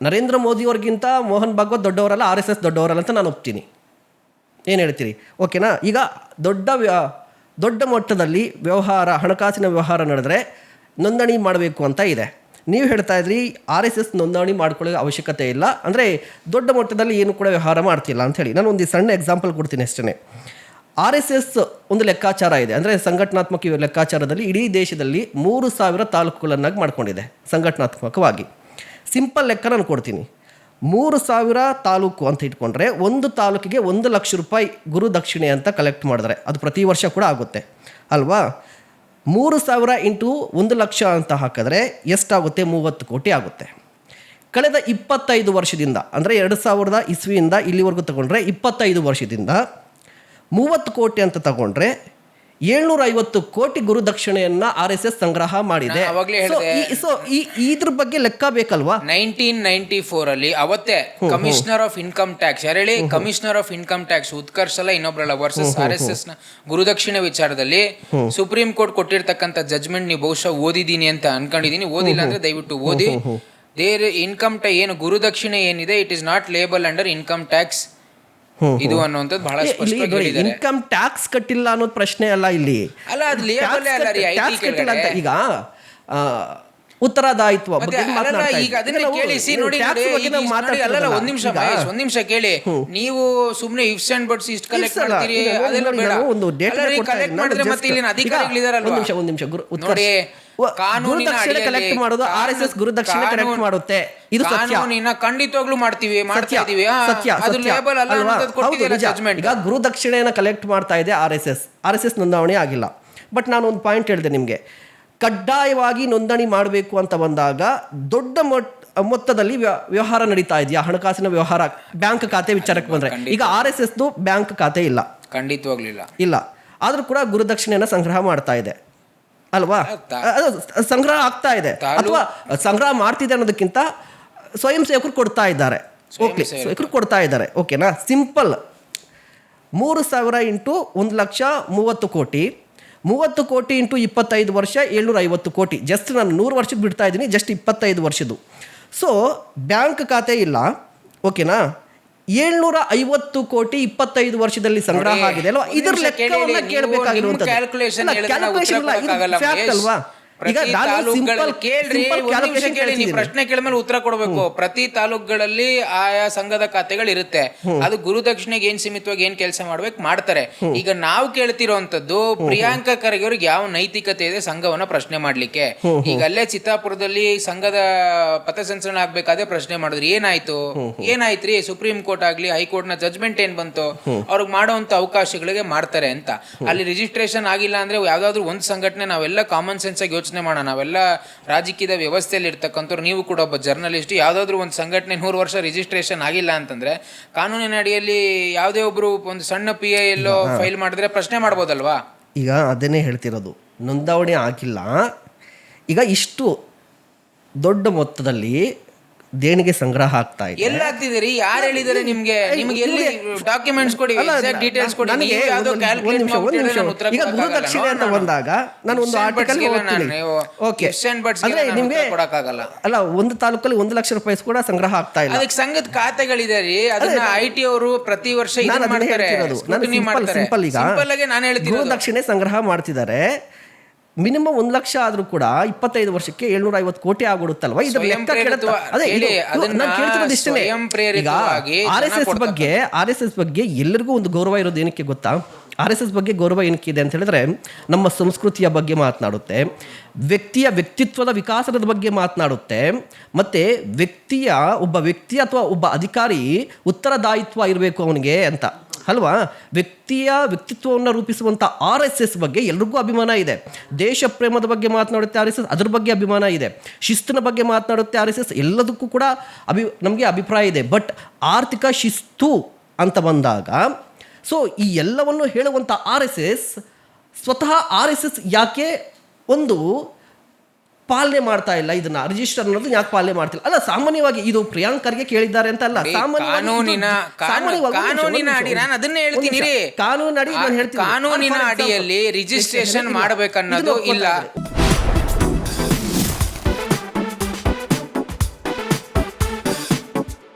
Narendra ಮೋದಿಯವ್ರಿಗಿಂತ Mohan Bhagwat ದೊಡ್ಡವರಲ್ಲ, RSS ದೊಡ್ಡವರಲ್ಲ ಅಂತ ನಾನು ಒಪ್ತೀನಿ. ಏನು ಹೇಳ್ತೀರಿ? ಓಕೆನಾ? ಈಗ ದೊಡ್ಡ ಮಟ್ಟದಲ್ಲಿ ವ್ಯವಹಾರ, ಹಣಕಾಸಿನ ವ್ಯವಹಾರ ನಡೆದ್ರೆ ನೋಂದಣಿ ಮಾಡಬೇಕು ಅಂತ ಇದೆ. ನೀವು ಹೇಳ್ತಾ ಇದ್ರಿ RSS ನೋಂದಣಿ ಮಾಡ್ಕೊಳ್ಳೋ ಅವಶ್ಯಕತೆ ಇಲ್ಲ, ಅಂದರೆ ದೊಡ್ಡ ಮಟ್ಟದಲ್ಲಿ ಏನು ಕೂಡ ವ್ಯವಹಾರ ಮಾಡ್ತಿಲ್ಲ ಅಂಥೇಳಿ. ನಾನು ಒಂದು ಸಣ್ಣ ಎಕ್ಸಾಂಪಲ್ ಕೊಡ್ತೀನಿ ಅಷ್ಟೇ. RSS ಒಂದು ಲೆಕ್ಕಾಚಾರ ಇದೆ, ಅಂದರೆ ಸಂಘಟನಾತ್ಮಕ ಲೆಕ್ಕಾಚಾರದಲ್ಲಿ ಇಡೀ ದೇಶದಲ್ಲಿ 3,000 ತಾಲೂಕುಗಳನ್ನಾಗಿ ಮಾಡ್ಕೊಂಡಿದೆ ಸಂಘಟನಾತ್ಮಕವಾಗಿ. ಸಿಂಪಲ್ ಲೆಕ್ಕ ನಾನು ಕೊಡ್ತೀನಿ. 3,000 ತಾಲೂಕು ಅಂತ ಇಟ್ಕೊಂಡ್ರೆ ಒಂದು ತಾಲೂಕಿಗೆ 1 ಲಕ್ಷ ರೂಪಾಯಿ ಗುರು ದಕ್ಷಿಣೆ ಅಂತ ಕಲೆಕ್ಟ್ ಮಾಡಿದ್ರೆ ಅದು ಪ್ರತಿ ವರ್ಷ ಕೂಡ ಆಗುತ್ತೆ ಅಲ್ವಾ? 3,000 ಇಂಟು 1 ಲಕ್ಷ ಅಂತ ಹಾಕಿದ್ರೆ ಎಷ್ಟಾಗುತ್ತೆ? 30 ಕೋಟಿ ಆಗುತ್ತೆ. ಕಳೆದ 25 ವರ್ಷದಿಂದ, ಅಂದರೆ 2000 ಇಸ್ವಿಯಿಂದ ಇಲ್ಲಿವರೆಗೂ ತಗೊಂಡ್ರೆ 25 ವರ್ಷದಿಂದ 30 ಕೋಟಿ ಅಂತ ತಗೊಂಡ್ರೆ 750 ಕೋಟಿ ಗುರುದಕ್ಷಿಣೆಯನ್ನ RSS ಸಂಗ್ರಹ ಮಾಡಿದೆ. ಸೊ ಇದ್ರ ಬಗ್ಗೆ ಲೆಕ್ಕ ಬೇಕಲ್ವಾ? 1994 ಅಲ್ಲಿ ಅವತ್ತೇ ಕಮಿಷನರ್ ಆಫ್ ಇನ್ಕಮ್ ಟ್ಯಾಕ್ಸ್, ಯಾರು ಹೇಳಿ? Commissioner of income tax Utkarsh ಅಲ್ಲ ಇನ್ನೊಬ್ರಲ್ಲ, ವರ್ಸಸ್ RSS ನ ಗುರುದಕ್ಷಿಣೆ ವಿಚಾರದಲ್ಲಿ ಸುಪ್ರೀಂ ಕೋರ್ಟ್ ಕೊಟ್ಟಿರ್ತಕ್ಕಂಥ ಜಜ್ಮೆಂಟ್ ನೀವು ಬಹುಶಃ ಓದಿದೀನಿ ಅಂತ ಅನ್ಕೊಂಡಿದೀನಿ. ಓದಿಲ್ಲ ಅಂದ್ರೆ ದಯವಿಟ್ಟು ಓದಿ. ದೇರ್ ಇನ್ಕಮ್ ಏನು ಗುರುದಕ್ಷಿಣೆ ಏನಿದೆ, it is not label under income tax ಇದು ಅನ್ನುವಂಥದ್ದು ಬಹಳ ಸ್ಪಷ್ಟವಾಗಿ ಇನ್ಕಮ್ ಟ್ಯಾಕ್ಸ್ ಕಟ್ಟಿಲ್ಲ ಅನ್ನೋದು ಪ್ರಶ್ನೆ ಅಲ್ಲ ಇಲ್ಲಿ. ಅಲ್ಲ, ಅದು ಲೇಬಲ್ ಅಲ್ಲ ರೀ, ಐಟಿ ಕಟ್ಟಿಲ್ಲ ಅಂತ. ಈಗ ಉತ್ತರದಾಯಿತ್ವ ಈಗ ಅದನ್ನ ಕೇಳಿ ನೋಡಿ. ಅಲ್ಲ, ಒಂದ್ ನಿಮಿಷ ಮಹೇಶ್, ಒಂದ್ ನಿಮಿಷ ಕೇಳಿ. ನೀವು ಸುಮ್ನೆ ಇಫ್ಸ್ ಅಂಡ್ ಬಟ್ಸ್ ಇಷ್ಟು ಕಲೆಕ್ಟ್ ಮಾಡ್ತೀರಿ, ಅದೆಲ್ಲ ಬೇಡ. ಕಲೆಕ್ಟ್ ಮಾಡಿದ್ರೆ ಮತ್ತೆ ಇಲ್ಲಿನ ಅಧಿಕಾರಿಗಳಿದಾರಲ್ವಾ, ಒಂದ್ ನಿಮಿಷ ನೋಡಿ, ಕಾನೂನಿನ ಕಲೆಕ್ಟ್ ಮಾಡೋದು RSS ಗುರುದಕ್ಷಿಣೆ ಕಲೆಕ್ಟ್ ಮಾಡುತ್ತೆ. ಇದು ಕಾನೂನಿನ ಖಂಡಿತವಾಗ್ಲೂ ಮಾಡ್ತಾ ಇದೀವಿ. ಅದು ಲೇಬಲ್ ಅಲ್ಲ ಅನ್ನೋದು ಕೊಟ್ಟಿದ್ದೀರಾ ಜಜ್ಮೆಂಟ್. ಈಗ ಗುರುದಕ್ಷಿಣೆಯನ್ನ ಕಲೆಕ್ಟ್ ಮಾಡ್ತಾ ಇದೆ RSS ನೋಂದಣಿ ಆಗಿಲ್ಲ. ಬಟ್ ನಾನು ಒಂದು ಪಾಯಿಂಟ್ ಹೇಳಿದೆ ನಿಮಗೆ, ಕಡ್ಡಾಯವಾಗಿ ನೋಂದಣಿ ಮಾಡಬೇಕು ಅಂತ ಬಂದಾಗ ದೊಡ್ಡ ಮೊತ್ತದಲ್ಲಿ ವ್ಯವಹಾರ ನಡೀತಾ ಇದೆಯಾ, ಹಣಕಾಸಿನ ವ್ಯವಹಾರ, ಬ್ಯಾಂಕ್ ಖಾತೆ ವಿಚಾರಕ್ಕೆ ಬಂದ್ರೆ. ಈಗ RSSದು ಬ್ಯಾಂಕ್ ಖಾತೆ ಇಲ್ಲ, ಖಂಡಿತವಾಗ್ಲಿಲ್ಲ ಇಲ್ಲ, ಆದ್ರೂ ಕೂಡ ಗುರುದಕ್ಷಿಣೆಯನ್ನ ಸಂಗ್ರಹ ಮಾಡ್ತಾ ಇದೆ ಅಲ್ವಾ? ಸಂಗ್ರಹ ಆಗ್ತಾ ಇದೆ, ಅಥವಾ ಸಂಗ್ರಹ ಮಾಡ್ತಿದೆ ಅನ್ನೋದಕ್ಕಿಂತ ಸ್ವಯಂ ಸೇವಕರು ಕೊಡ್ತಾ ಇದ್ದಾರೆ. ಓಕೆ, ಸೇವಕರು ಕೊಡ್ತಾ ಇದ್ದಾರೆ. ಓಕೆನಾ? ಸಿಂಪಲ್. 3,000 ಇಂಟು 1 ಲಕ್ಷ 30 ಕೋಟಿ, 30 ಕೋಟಿ ಇಂಟು 25 ವರ್ಷ 750 ಕೋಟಿ. ಜಸ್ಟ್ ನಾನು 100 ವರ್ಷಕ್ಕೆ ಬಿಡ್ತಾ ಇದ್ದೀನಿ, ಜಸ್ಟ್ 25 ವರ್ಷದ್ದು. ಸೊ ಬ್ಯಾಂಕ್ ಖಾತೆ ಇಲ್ಲ. ಓಕೆನಾ? 750 ಕೋಟಿ 25 ವರ್ಷದಲ್ಲಿ ಸಂಗ್ರಹ ಆಗಿದೆ ಅಲ್ವಾ? ಇದರ ಲೆಕ್ಕವನ್ನ ಕೇಳಬೇಕಾಗಿರುವಂಥದ್ದು. ಕ್ಯಾಲ್ಕುಲೇಷನ್ ಅಲ್ವಾ? ಈಗ ಪ್ರಶ್ನೆ ಕೇಳಿದ್ಮೇಲೆ ಉತ್ತರ ಕೊಡಬೇಕು. ಪ್ರತಿ ತಾಲೂಕುಗಳಲ್ಲಿ ಆಯಾ ಸಂಘದ ಖಾತೆಗಳು ಇರುತ್ತೆ. ಅದು ಗುರುದಕ್ಷಿಣೆಗೆ ಏನ್ ಸೀಮಿತವಾಗಿ ಏನ್ ಕೆಲಸ ಮಾಡ್ಬೇಕು ಮಾಡ್ತಾರೆ. ಈಗ ನಾವು ಕೇಳ್ತಿರೋಂಥದ್ದು ಪ್ರಿಯಾಂಕಾ ಖರ್ಗೆ ಅವ್ರಿಗೆ ಯಾವ ನೈತಿಕತೆ ಇದೆ ಸಂಘವನ್ನ ಪ್ರಶ್ನೆ ಮಾಡ್ಲಿಕ್ಕೆ? ಈಗ ಅಲ್ಲೇ ಚಿತ್ತಾಪುರದಲ್ಲಿ ಸಂಘದ ಪಥಸಂಚಲನ ಆಗ್ಬೇಕಾದ್ರೆ ಪ್ರಶ್ನೆ ಮಾಡಿದ್ರು, ಏನಾಯ್ತ್ರಿ? ಸುಪ್ರೀಂ ಕೋರ್ಟ್ ಆಗ್ಲಿ ಹೈಕೋರ್ಟ್ ನ ಜಜ್ಮೆಂಟ್ ಏನ್ ಬಂತು, ಅವ್ರಿಗೆ ಮಾಡೋಂತ ಅವಕಾಶಗಳಿಗೆ ಮಾಡ್ತಾರೆ ಅಂತ. ಅಲ್ಲಿ ರಿಜಿಸ್ಟ್ರೇಷನ್ ಆಗಿಲ್ಲ ಅಂದ್ರೆ ಯಾವ್ದಾದ್ರು ಒಂದು ಸಂಘಟನೆ, ನಾವೆಲ್ಲ ಕಾಮನ್ ಸೆನ್ಸ್ ಆಗಿ ಯೋಚನೆ ಮಾಡೋಣ, ನಾವೆಲ್ಲ ರಾಜಕೀಯದ ವ್ಯವಸ್ಥೆಯಲ್ಲಿ ಇರ್ತಕ್ಕಂಥವ್ರು, ನೀವು ಕೂಡ ಒಬ್ಬ ಜರ್ನಲಿಸ್ಟ್, ಯಾವ್ದಾದ್ರು ಒಂದು ಸಂಘಟನೆ 100 ವರ್ಷ ರಿಜಿಸ್ಟ್ರೇಷನ್ ಆಗಿಲ್ಲ ಅಂತಂದ್ರೆ ಕಾನೂನಿನ ಅಡಿಯಲ್ಲಿ ಯಾವುದೇ ಒಬ್ರು ಒಂದು ಸಣ್ಣ PI ಎಲ್ಲೋ ಫೈಲ್ ಮಾಡಿದ್ರೆ ಪ್ರಶ್ನೆ ಮಾಡ್ಬೋದಲ್ವಾ? ಈಗ ಅದನ್ನೇ ಹೇಳ್ತಿರೋದು, ನೋಂದಣಿ ಆಗಿಲ್ಲ. ಈಗ ಇಷ್ಟು ದೊಡ್ಡ ಮೊತ್ತದಲ್ಲಿ ದೇಣಿಗೆ ಸಂಗ್ರಹ ಆಗ್ತಾ ಇದೆ. ಎಲ್ಲ ಆಗ್ತಿದ್ದೀರಿ? ಯಾರು ಹೇಳಿದಾರೆ ನಿಮ್ಗೆ? ನಿಮ್ಗೆ ಎಲ್ಲಿ ಡಾಕ್ಯುಮೆಂಟ್ಸ್ ಕೊಡಿ, ಡೀಟೇಲ್ಸ್ ಕೊಡಿ. ಈಗ ಗುರುದಕ್ಷಿಣೆ ಅಂತ ಬಂದಾಗ ನಾನು ಒಂದು ಆರ್ಟಿಕಲ್ ಓದ್ತೀನಿ. ಓಕೆ, ನಿಮ್ಗೆ ಕೊಡಕ್ಕಾಗಲ್ಲ. ಅಲ್ಲ, ಒಂದು ತಾಲೂಕಲ್ಲಿ 1 ಲಕ್ಷ ರೂಪಾಯಿ ಕೂಡ ಸಂಗ್ರಹ ಆಗ್ತಾ ಇಲ್ಲ. ಅದಕ್ಕೆ ಸಂಘದ ಖಾತೆಗಳಿದೆ ರೀ, ಅದನ್ನ IT ಅವರು ಪ್ರತಿ ವರ್ಷ ಮಾಡ್ತಾರೆ. ಸಿಂಪಲ್. ಈಗ ಗುರುದಕ್ಷಿಣೆ ಸಂಗ್ರಹ ಮಾಡ್ತಿದ್ದಾರೆ. ಮಿನಿಮಮ್ 1 ಲಕ್ಷ ಆದ್ರೂ ಕೂಡ 25 ವರ್ಷಕ್ಕೆ 750 ಕೋಟಿ ಆಗ್ಬಿಡುತ್ತಲ್ವಾ? ಇದ್ರ ಲೆಕ್ಕ RSS ಬಗ್ಗೆ ಎಲ್ಲರಿಗೂ ಒಂದು ಗೌರವ ಇರೋದು ಏನಕ್ಕೆ ಗೊತ್ತಾ? RSS ಬಗ್ಗೆ ಗೌರವ ಏನಕ್ಕಿದೆ ಅಂತ ಹೇಳಿದ್ರೆ, ನಮ್ಮ ಸಂಸ್ಕೃತಿಯ ಬಗ್ಗೆ ಮಾತನಾಡುತ್ತೆ, ವ್ಯಕ್ತಿಯ ವ್ಯಕ್ತಿತ್ವದ ವಿಕಾಸದ ಬಗ್ಗೆ ಮಾತನಾಡುತ್ತೆ, ಮತ್ತೆ ಒಬ್ಬ ವ್ಯಕ್ತಿ ಅಥವಾ ಒಬ್ಬ ಅಧಿಕಾರಿ ಉತ್ತರದಾಯಿತ್ವ ಇರಬೇಕು ಅವನಿಗೆ ಅಂತ ಅಲ್ವಾ? ವ್ಯಕ್ತಿಯ ವ್ಯಕ್ತಿತ್ವವನ್ನು ರೂಪಿಸುವಂಥ RSS ಬಗ್ಗೆ ಎಲ್ರಿಗೂ ಅಭಿಮಾನ ಇದೆ. ದೇಶ ಪ್ರೇಮದ ಬಗ್ಗೆ ಮಾತನಾಡುತ್ತೆ RSS, ಅದ್ರ ಬಗ್ಗೆ ಅಭಿಮಾನ ಇದೆ. ಶಿಸ್ತಿನ ಬಗ್ಗೆ ಮಾತನಾಡುತ್ತೆ RSS, ಎಲ್ಲದಕ್ಕೂ ಕೂಡ ನಮಗೆ ಅಭಿಪ್ರಾಯ ಇದೆ. ಬಟ್ ಆರ್ಥಿಕ ಶಿಸ್ತು ಅಂತ ಬಂದಾಗ, ಸೊ ಈ ಎಲ್ಲವನ್ನು ಹೇಳುವಂಥ ಸ್ವತಃ RSS ಯಾಕೆ ಒಂದು ಪಾಲನೆ ಮಾಡ್ತಾ ಇಲ್ಲ? ಇದನ್ನ ರಿಜಿಸ್ಟರ್ ಅನ್ನೋದು ಯಾಕೆ ಪಾಲನೆ ಮಾಡ್ತಿಲ್ಲ? ಅಲ್ಲ, ಸಾಮಾನ್ಯವಾಗಿ ಇದು ಪ್ರಿಯಾಂಕ್ ಖರ್ಗೆ ಕೇಳಿದ್ದಾರೆ ಅಂತ ಅಲ್ಲ, ಕಾನೂನಿನ ಅಡಿಯಲ್ಲಿ ರಿಜಿಸ್ಟ್ರೇಷನ್ ಮಾಡಬೇಕನ್ನೋದು ಇಲ್ಲ.